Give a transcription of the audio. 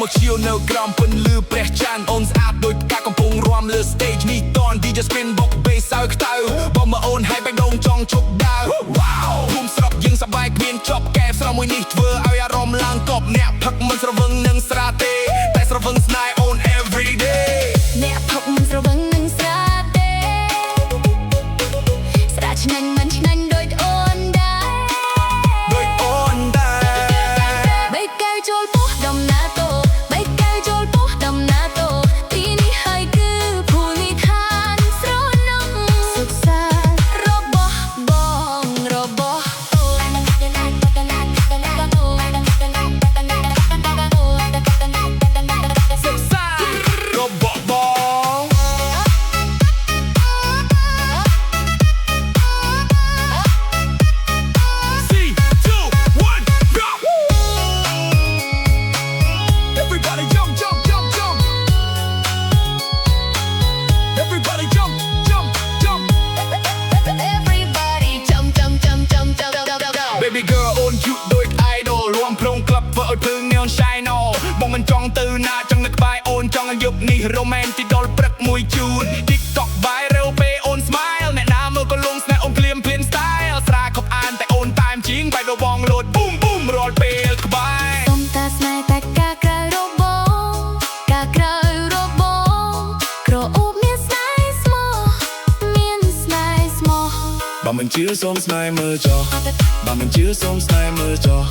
មកឈៀវនៅក្រំពន្លឺព្រះច័ន្ទអូនស្អាតដូចផ្កាកំពុងរាំលើ stage នេះតន DJ spin បុក bass សើខ្តៅបងមកអូនហើយបេះដូងចង់ជប់ដាវ Wow ភូមិស្រុកយើងសប្បាយគ្មានចប់កែស្រមួយនេះធ្វើឲ្យអារម្មណ៍ឡើងកប់អ្នកផឹកមិនស្រវឹងនឹងស្រាទេតែស្រវឹងស្នេហ៍អូន every day អ្នកផឹកមិនស្រវឹងនឹងស្រាទេស្រាឆ្ងាញ់មិនឆ្ងាញ់ដូចអូនដែរដូចអូនដែរបីកែវចូលពោះដំណើរតូបីកែវចូលពោះដំណើរតូទីនេះហើយគឺភូមិឋានស្រនំសុខសាន្តរបស់បងរបស់អូនសុខសាន្តរបស់បង Everybody jump, jump, jump, jump. Everybody jump, jump, jump. Everybody jump jump jump jump jump jump jump Baby girl អូន cute ដូច idol រួមក្នុងក្លឹបធ្វើឲ្យភ្លើង neon shine បងមិនចង់ទៅណាចង់នៅក្បែរអូនចង់ឲ្យយប់នេះ romantic ដល់ព្រឹកមួយជូន TikTok viral ពេលអូន smile អ្នកណាមើលក៏លងស្នេហ៍អូនភ្លាម style ស្រាខប់អានតែអូនតាមជាងបែបបងលោត boom boom រាល់ពេលក្បែរ សុំតាស្នេហ៍តែការក្រៅរបស់ការក្រៅរបស់ក្រអូបមានស្នេហ៍ស្មោះមានស្នេហ៍ស្មោះបើមិនជឿសូមស្នេហ៍មើលចុះបើមិនជឿសូមស្នេហ៍មើលចុះ